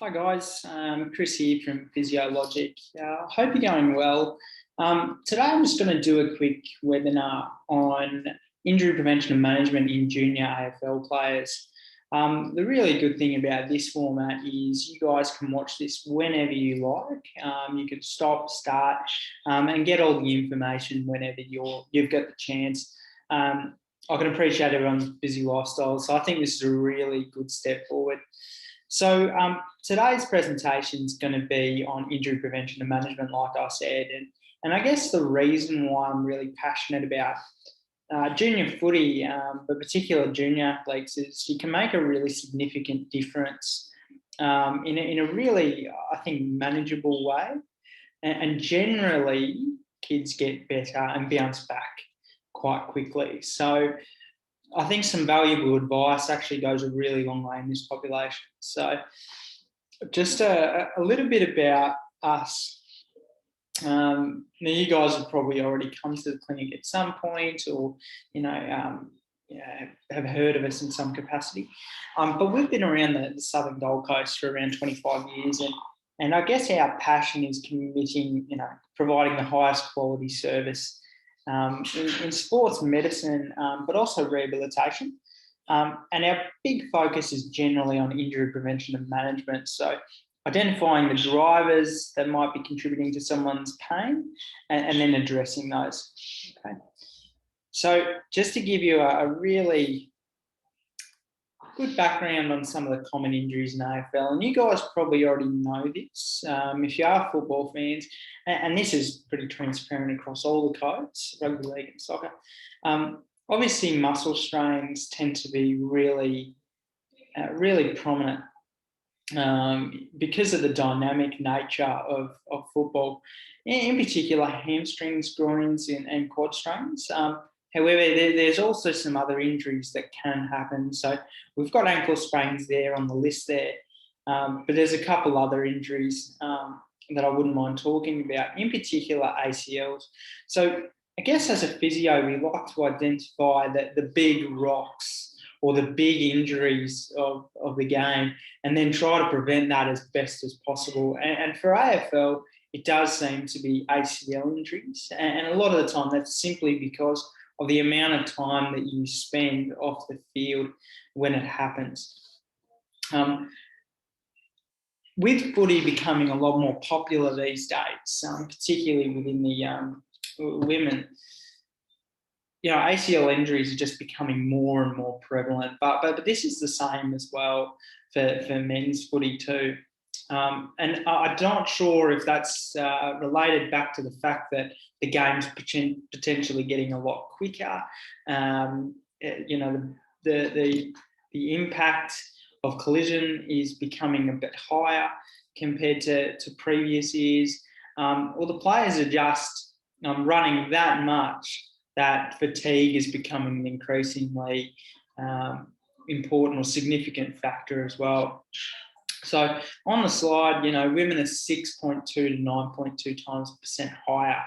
Hi guys, Chris here from Physiologic. Hope you're going well. Today I'm just going to do a quick webinar on injury prevention and management in junior AFL players. The really good thing about this format is you guys can watch this whenever you like. You can stop, start, and get all the information whenever you've got the chance. I can appreciate everyone's busy lifestyle, so I think this is a really good step forward. So today's presentation is going to be on injury prevention and management, like I said, and I guess the reason why I'm really passionate about junior footy, but particularly junior athletes, is you can make a really significant difference in a really, I think, manageable way, and generally kids get better and bounce back quite quickly. So I think some valuable advice actually goes a really long way in this population. So just a little bit about us. Now you guys have probably already come to the clinic at some point or, have heard of us in some capacity. But we've been around the Southern Gold Coast for around 25 years. And I guess our passion is committing, providing the highest quality service in sports medicine, but also rehabilitation. And our big focus is generally on injury prevention and management. So identifying the drivers that might be contributing to someone's pain and then addressing those. Okay. So just to give you a really good background on some of the common injuries in AFL, and you guys probably already know this if you are football fans, and this is pretty transparent across all the codes, rugby league and soccer. Obviously, muscle strains tend to be really prominent because of the dynamic nature of football, in particular hamstrings, groins, and quad strains. However, there's also some other injuries that can happen. So we've got ankle sprains there on the list there, but there's a couple other injuries that I wouldn't mind talking about, in particular ACLs. So I guess as a physio, we like to identify the big rocks or the big injuries of the game and then try to prevent that as best as possible. And for AFL, it does seem to be ACL injuries. And a lot of the time that's simply because of the amount of time that you spend off the field when it happens. With footy becoming a lot more popular these days, particularly within the women, ACL injuries are just becoming more and more prevalent. But this is the same as well for men's footy too. And I'm not sure if that's related back to the fact that the game's potentially getting a lot quicker. The impact of collision is becoming a bit higher compared to previous years. Or the players are just running that much that fatigue is becoming an increasingly important or significant factor as well. So on the slide, women are 6.2 to 9.2 times percent higher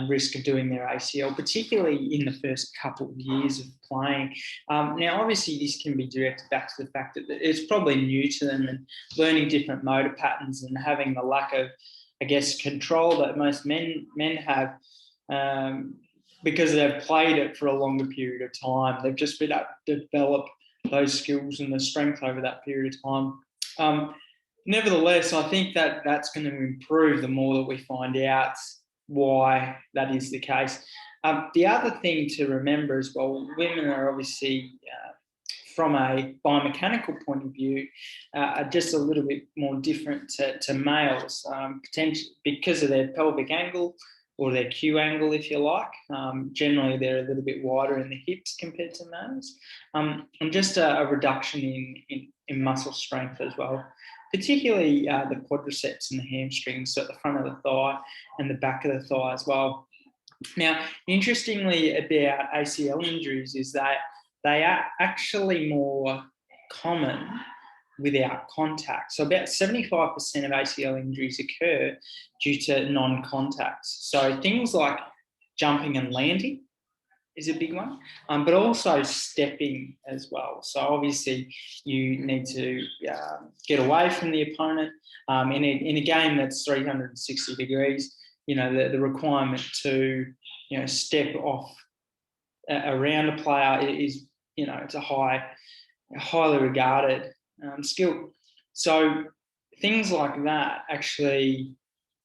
risk of doing their ACL, particularly in the first couple of years of playing. Now, obviously, this can be directed back to the fact that it's probably new to them and learning different motor patterns and having the lack of, I guess, control that most men have because they've played it for a longer period of time. They've just been able to develop those skills and the strength over that period of time. Nevertheless, I think that that's going to improve the more that we find out why that is the case. The other thing to remember as well, women are obviously, from a biomechanical point of view, are just a little bit more different to males, potentially because of their pelvic angle or their Q angle, if you like. Generally, they're a little bit wider in the hips compared to males, and just a reduction in muscle strength as well, particularly the quadriceps and the hamstrings, so at the front of the thigh and the back of the thigh as well. Now, interestingly about ACL injuries is that they are actually more common without contact. So about 75% of ACL injuries occur due to non-contact. So things like jumping and landing, is a big one, but also stepping as well. So obviously you need to get away from the opponent in a game that's 360 degrees. You know, the requirement to step off around a player is it's a highly regarded skill. So things like that actually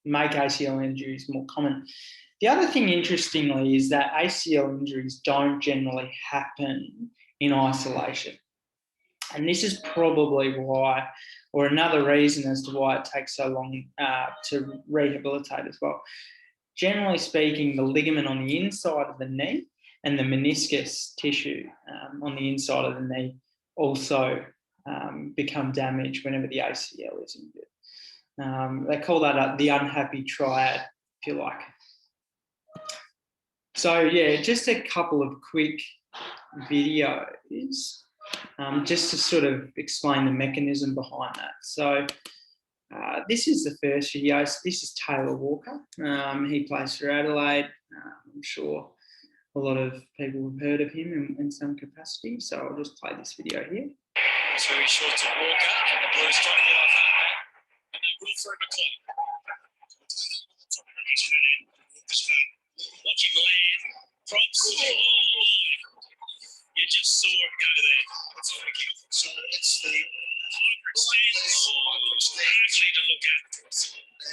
make ACL injuries more common. The other thing, interestingly, is that ACL injuries don't generally happen in isolation. And this is probably why, or another reason as to why it takes so long to rehabilitate as well. Generally speaking, the ligament on the inside of the knee and the meniscus tissue on the inside of the knee also become damaged whenever the ACL is injured. They call that the unhappy triad, if you like. So yeah, just a couple of quick videos just to sort of explain the mechanism behind that. So this is the first video. So this is Taylor Walker. He plays for Adelaide. I'm sure a lot of people have heard of him in some capacity. So I'll just play this video here. It's very short to Walker, and the Blues trying to get off halfback, and they will through McLean. Watch him land. Props. You just saw it go there. It's a kick. So it's the hyperextend. Hardly to look at.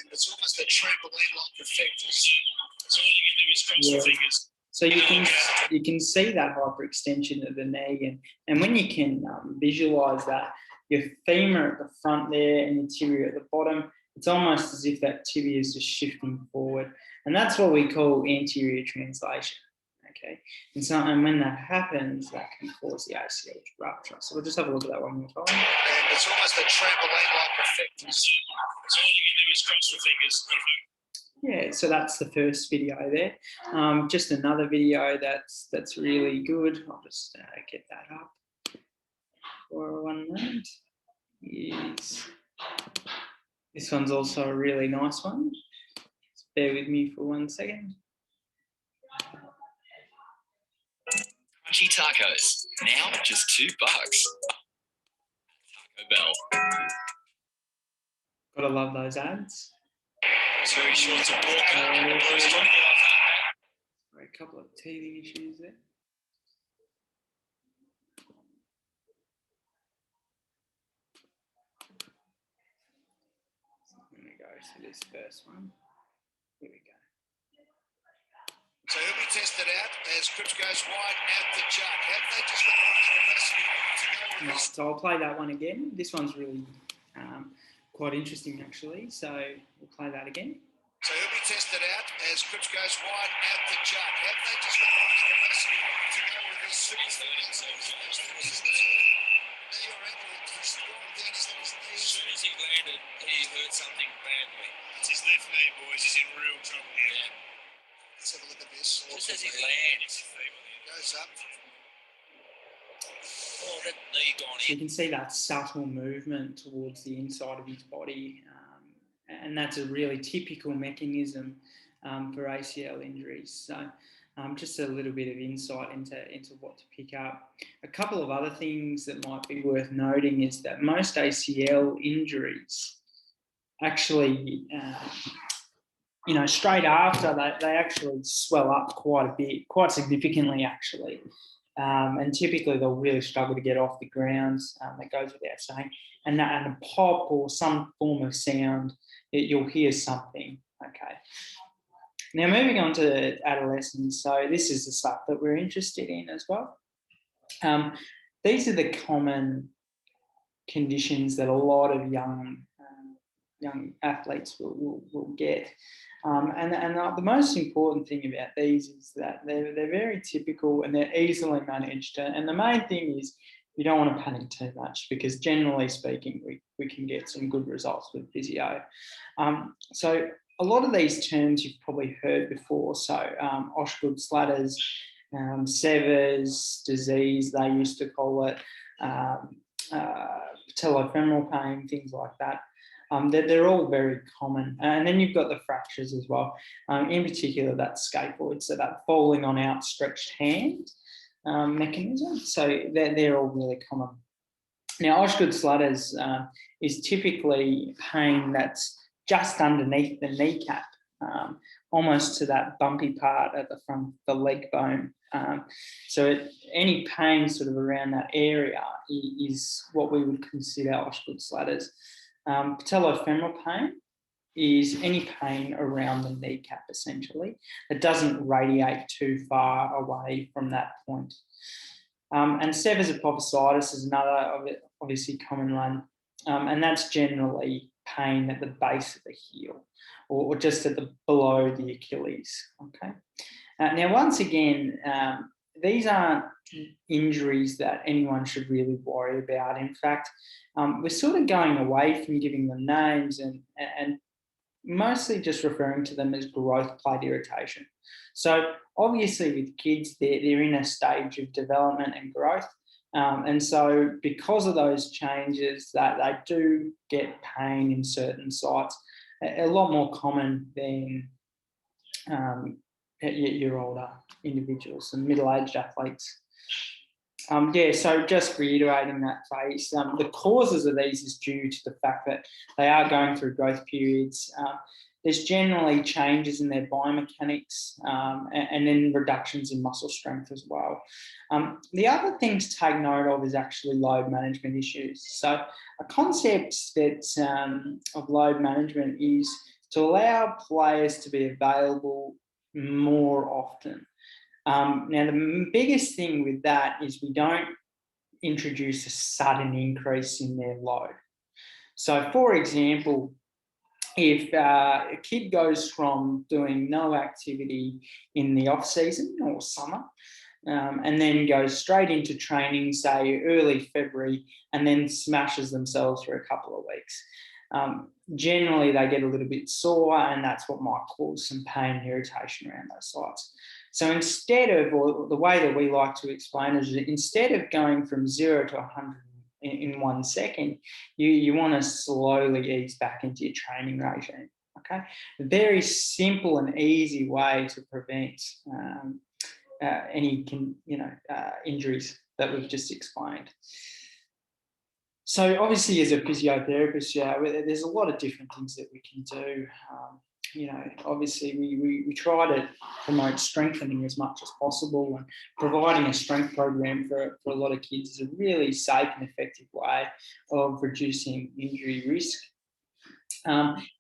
And it's almost a trampoline-like effect. So all you can do is cross your fingers. So you can see that hyperextension of the knee, and when you can visualise that, your femur at the front there and your tibia at the bottom, it's almost as if that tibia is just shifting forward, and that's what we call anterior translation. Okay, and when that happens, that can cause the ACL to rupture. So we'll just have a look at that one more time. And it's almost a trampoline-like effect. So all you can do is cross your fingers and hope. Yeah, so that's the first video there. Just another video that's really good. I'll just get that up for 1 minute. This one's also a really nice one. Just bear with me for 1 second. Crunchy tacos, now just $2. Taco Bell. Gotta love those ads. It's very short to Walker, and the Blues trying to get off halfback. A couple of teething issues there. Let me go to this first one. Here we go. So he'll be tested out as Cripps goes wide at the jug. Have they just got the capacity to go with this? So I'll play that one again. This one's really quite interesting, actually. So we'll play that again. So he'll be tested out as Cripps goes wide at the jug. Have they just got the capacity to go with this? As soon as he landed, he hurt something badly. It's his left knee, boys. He's in real trouble here. Yeah. Let's have a look at this. Just as he lands, goes up. Oh, that knee gone in. You can see that subtle movement towards the inside of his body, and that's a really typical mechanism for ACL injuries. So just a little bit of insight into what to pick up. A couple of other things that might be worth noting is that most ACL injuries actually, straight after they actually swell up quite a bit, quite significantly actually. And typically they'll really struggle to get off the ground. That goes without saying. And a pop or some form of sound, you'll hear something. Okay. Now moving on to adolescents. So this is the stuff that we're interested in as well. These are the common conditions that a lot of young athletes will get. And the most important thing about these is that they're very typical and they're easily managed. And the main thing is you don't want to panic too much because generally speaking, we can get some good results with physio. So a lot of these terms you've probably heard before. So Osgood-Schlatters, Sever's disease, they used to call it, patellofemoral pain, things like that. They're all very common. And then you've got the fractures as well, in particular that scaphoid, so that falling on outstretched hand mechanism. So they're all really common. Now, Osgood-Schlatter's is typically pain that's just underneath the kneecap, almost to that bumpy part at the front, the leg bone. So any pain sort of around that area is what we would consider Osgood-Schlatter's. Patellofemoral pain is any pain around the kneecap, essentially. It doesn't radiate too far away from that point. And Sever's apophysitis is another obviously common one, and that's generally pain at the base of the heel or just at below the Achilles. Okay. Now, once again, these aren't injuries that anyone should really worry about. In fact, we're sort of going away from giving them names and mostly just referring to them as growth plate irritation. So obviously with kids, they're in a stage of development and growth. And so because of those changes, that they do get pain in certain sites, a lot more common than your older individuals and middle-aged athletes. So just reiterating that phase, the causes of these is due to the fact that they are going through growth periods. There's generally changes in their biomechanics and then reductions in muscle strength as well. The other thing to take note of is actually load management issues. So a concept that of load management is to allow players to be available more often. Now, the biggest thing with that is we don't introduce a sudden increase in their load. So, for example, if a kid goes from doing no activity in the off season or summer and then goes straight into training, say early February, and then smashes themselves for a couple of weeks, generally they get a little bit sore, and that's what might cause some pain and irritation around those sites. So instead of, or the way that we like to explain it is, instead of going from 0 to 100 in 1 second, you want to slowly ease back into your training regime. Okay, a very simple and easy way to prevent any injuries that we've just explained. So obviously, as a physiotherapist, there's a lot of different things that we can do. Obviously we try to promote strengthening as much as possible, and providing a strength program for a lot of kids is a really safe and effective way of reducing injury risk.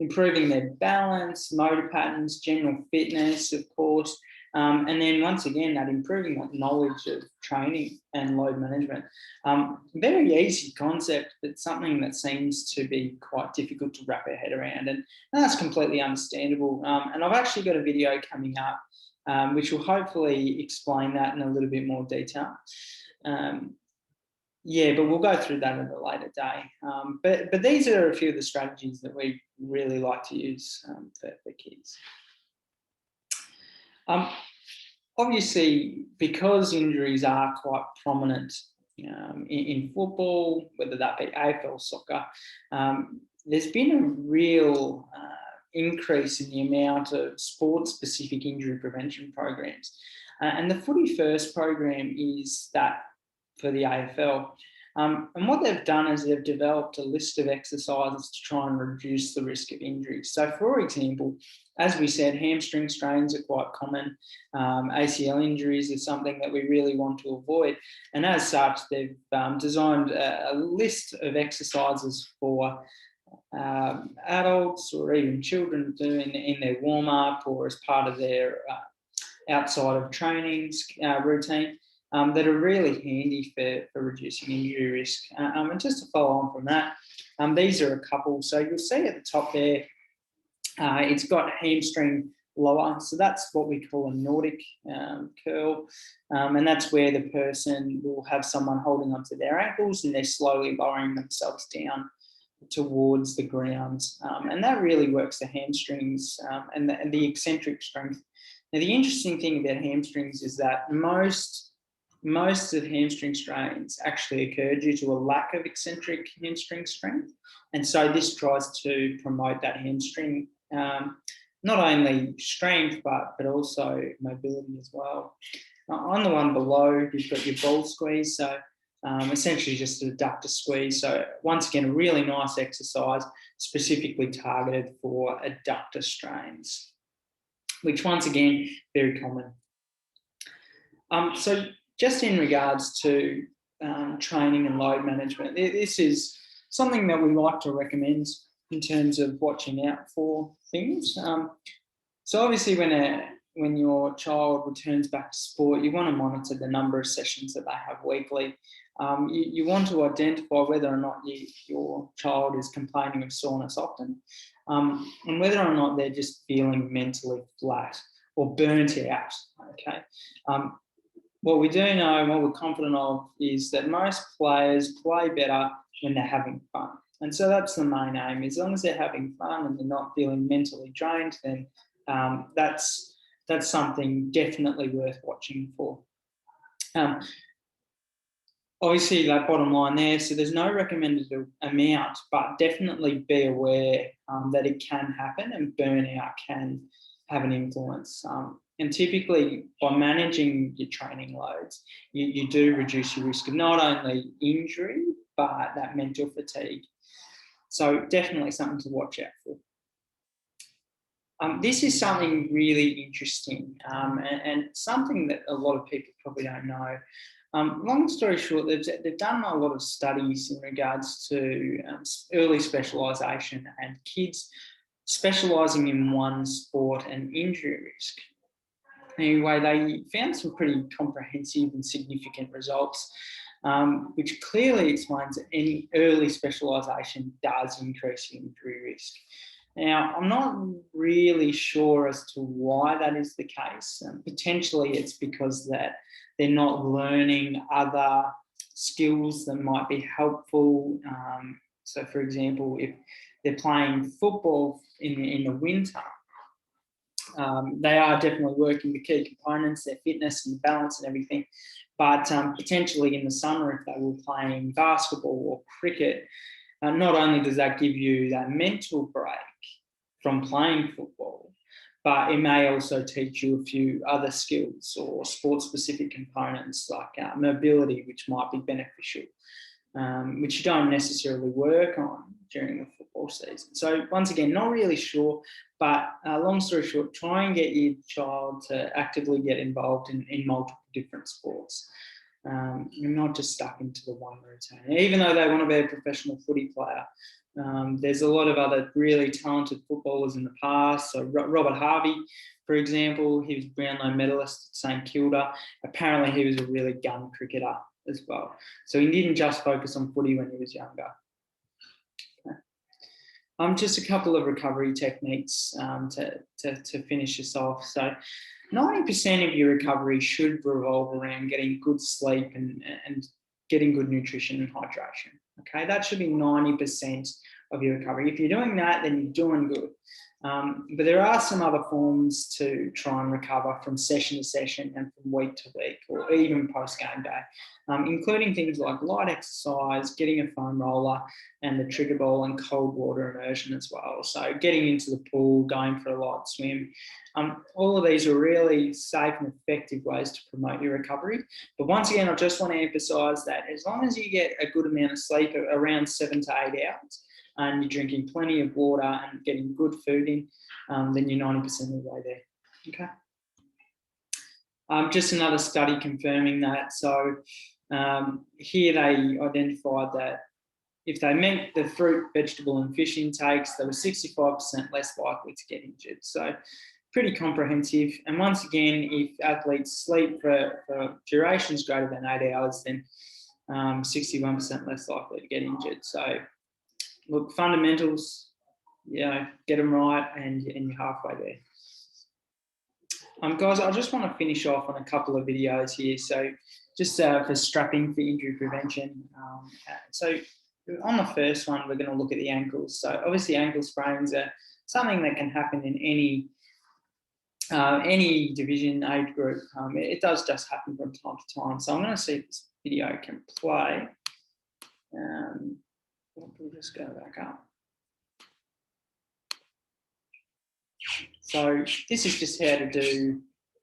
Improving their balance, motor patterns, general fitness, of course. And then once again, that improving that knowledge of training and load management. Very easy concept, but something that seems to be quite difficult to wrap our head around. And that's completely understandable. And I've actually got a video coming up, which will hopefully explain that in a little bit more detail. But we'll go through that at a later day. But these are a few of the strategies that we really like to use for kids. Obviously, because injuries are quite prominent in football, whether that be AFL soccer, there's been a real increase in the amount of sport-specific injury prevention programs. And the Footy First program is that for the AFL. And what they've done is they've developed a list of exercises to try and reduce the risk of injuries. So, for example, as we said, hamstring strains are quite common. ACL injuries is something that we really want to avoid. And as such, they've designed a list of exercises for adults or even children to do in their warm-up or as part of their outside of trainings routine. That are really handy for reducing injury risk. And just to follow on from that, these are a couple. So you'll see at the top there, it's got hamstring lower. So that's what we call a Nordic curl. And that's where the person will have someone holding onto their ankles and they're slowly lowering themselves down towards the ground. And that really works the hamstrings and the eccentric strength. Now, the interesting thing about hamstrings is that most most of hamstring strains actually occur due to a lack of eccentric hamstring strength. And so this tries to promote that hamstring, not only strength, but also mobility as well. On the one below, you've got your ball squeeze. So essentially just a adductor squeeze. So once again, a really nice exercise specifically targeted for adductor strains, which once again, very common. So just in regards to training and load management, this is something that we like to recommend in terms of watching out for things. So obviously when your child returns back to sport, you want to monitor the number of sessions that they have weekly. You want to identify whether or not your child is complaining of soreness often, and whether or not they're just feeling mentally flat or burnt out, okay? What we do know and what we're confident of is that most players play better when they're having fun. And so that's the main aim. As long as they're having fun and they're not feeling mentally drained, then that's something definitely worth watching for. Obviously, that bottom line there, so there's no recommended amount, but definitely be aware that it can happen and burnout can have an influence. And typically, by managing your training loads, you do reduce your risk of not only injury, but that mental fatigue. So definitely something to watch out for. This is something really interesting and something that a lot of people probably don't know. Long story short, they've done a lot of studies in regards to early specialisation and kids specialising in one sport and injury risk. Anyway, they found some pretty comprehensive and significant results, which clearly explains that any early specialisation does increase injury risk. Now, I'm not really sure as to why that is the case. Potentially it's because that they're not learning other skills that might be helpful. So, for example, if they're playing football in the winter, they are definitely working the key components, their fitness and balance and everything. But potentially in the summer, if they were playing basketball or cricket, not only does that give you that mental break from playing football, but it may also teach you a few other skills or sport-specific components like mobility, which might be beneficial, which you don't necessarily work on during the football season. So once again, not really sure, but long story short, try and get your child to actively get involved in multiple different sports. You're not just stuck into the one routine. Even though they want to be a professional footy player, there's a lot of other really talented footballers in the past. So Robert Harvey, for example, he was Brownlow medalist at St Kilda. Apparently he was a really gun cricketer as well. So he didn't just focus on footy when he was younger. Okay. Just a couple of recovery techniques to finish this off. So 90% of your recovery should revolve around getting good sleep and getting good nutrition and hydration. Okay, that should be 90% of your recovery. If you're doing that, then you're doing good. But there are some other forms to try and recover from session to session and from week to week, or even post-game day, including things like light exercise, getting a foam roller and the trigger ball, and cold water immersion as well. So getting into the pool, going for a light swim. All of these are really safe and effective ways to promote your recovery. But once again, I just want to emphasise that as long as you get a good amount of sleep, around 7 to 8 hours, and you're drinking plenty of water and getting good food in, then you're 90% of the way there. Okay. Just another study confirming that. So here they identified that if they met the fruit, vegetable and fish intakes, they were 65% less likely to get injured. So pretty comprehensive. And once again, if athletes sleep for durations greater than 8 hours, then 61% less likely to get injured. So look, fundamentals, get them right and you're halfway there. Guys, I just want to finish off on a couple of videos here. So just for strapping for injury prevention. So on the first one, we're going to look at the ankles. So obviously ankle sprains are something that can happen in any any division age group, it does just happen from time to time. So I'm going to see if this video can play. We'll just go back up. So this is just how to do,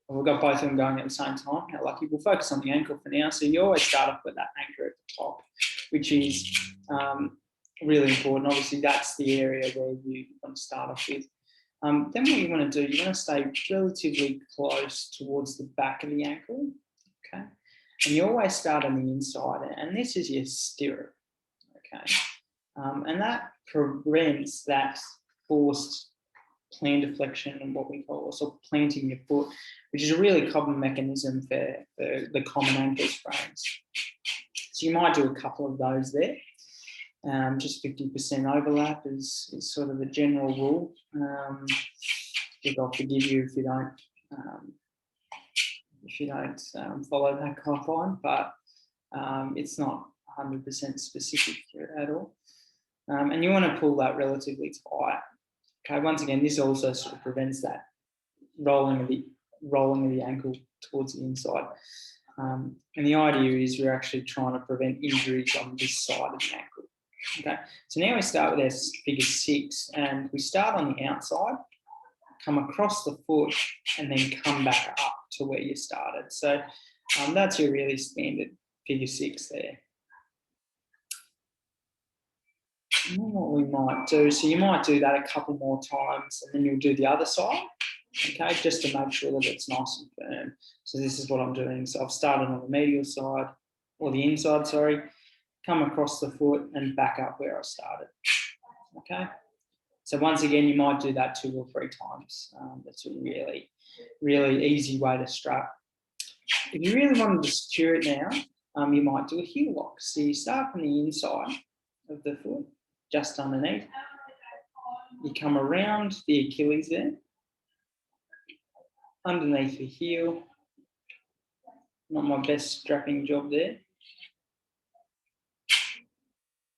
we've got both of them going at the same time. How lucky. We'll focus on the ankle for now. So you always start off with that anchor at the top, which is really important. Obviously, that's the area where you want to start off with. Then what you want to do, you want to stay relatively close towards the back of the ankle, okay? And you always start on the inside, and this is your stirrup, okay? And that prevents that forced plantar flexion and what we call also planting your foot, which is a really common mechanism for the common ankle sprains. So you might do a couple of those there. Just 50% overlap is sort of the general rule. I'll forgive you if you don't follow that guideline, but it's not 100% specific at all. And you want to pull that relatively tight. Okay, once again, this also sort of prevents that rolling of the ankle towards the inside. And the idea is you're actually trying to prevent injuries on this side of the ankle. Okay, so now we start with our figure 6, and we start on the outside, come across the foot, and then come back up to where you started. So that's your really standard figure 6 there. And then what we might do, so you might do that a couple more times, and then you'll do the other side, okay, just to make sure that it's nice and firm. So this is what I'm doing. So I've started on the medial side, or the inside, sorry, come across the foot and back up where I started, okay? So once again, you might do that 2 or 3 times. That's a really, really easy way to strap. If you really wanted to secure it now, you might do a heel lock. So you start from the inside of the foot, just underneath. You come around the Achilles there, underneath the heel. Not my best strapping job there.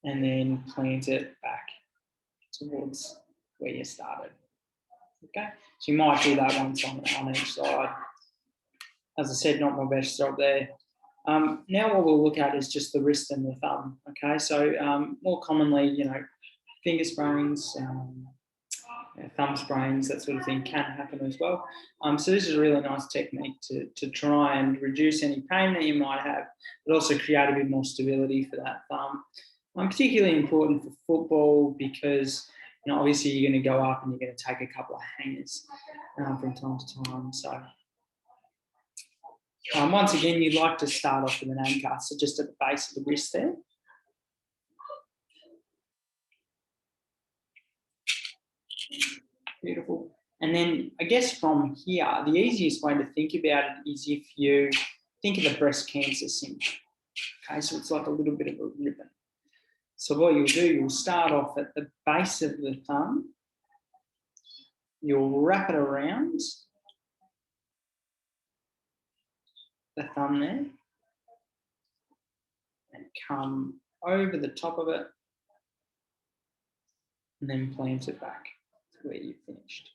And then plant it back towards where you started. Okay, so you might do that once on each side. As I said, not my best job there. Now what we'll look at is just the wrist and the thumb. Okay, so more commonly, finger sprains, thumb sprains, that sort of thing can happen as well. So this is a really nice technique to try and reduce any pain that you might have, but also create a bit more stability for that thumb. Particularly important for football because obviously you're going to go up and you're going to take a couple of hangers from time to time. So once again, you'd like to start off with an anchor, so just at the base of the wrist there. Beautiful. And then I guess from here, the easiest way to think about it is if you think of the breast cancer syndrome. Okay, so it's like a little bit of a ribbon. So what you'll do, you'll start off at the base of the thumb, you'll wrap it around the thumb there, and come over the top of it, and then plant it back to where you've finished.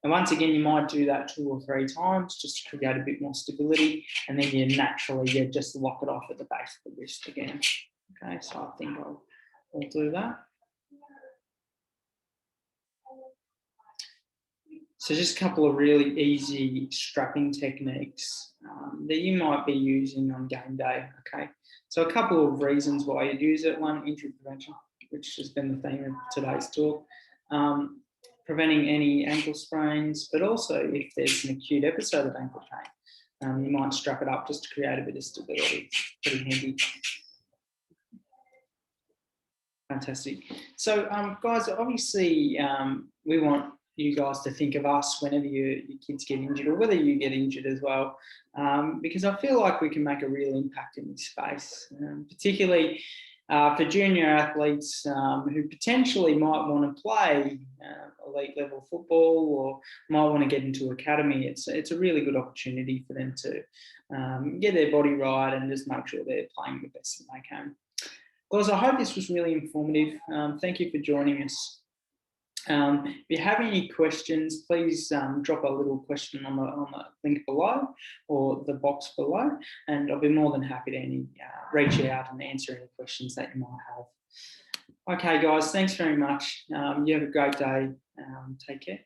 And once again, you might do that 2 or 3 times just to create a bit more stability, and then you naturally just lock it off at the base of the wrist again. Okay, so I think I'll do that. So just a couple of really easy strapping techniques that you might be using on game day, okay? So a couple of reasons why you'd use it. One, injury prevention, which has been the theme of today's talk. Preventing any ankle sprains, but also if there's an acute episode of ankle pain, you might strap it up just to create a bit of stability. It's pretty handy. Fantastic. So, guys, obviously, we want you guys to think of us whenever your kids get injured, or whether you get injured as well, because I feel like we can make a real impact in this space, particularly for junior athletes who potentially might want to play elite level football or might want to get into academy. It's a really good opportunity for them to get their body right and just make sure they're playing the best that they can. Guys, I hope this was really informative. Thank you for joining us. If you have any questions, please drop a little question on the link below or the box below, and I'll be more than happy to reach out and answer any questions that you might have. Okay, guys, thanks very much. You have a great day. Take care.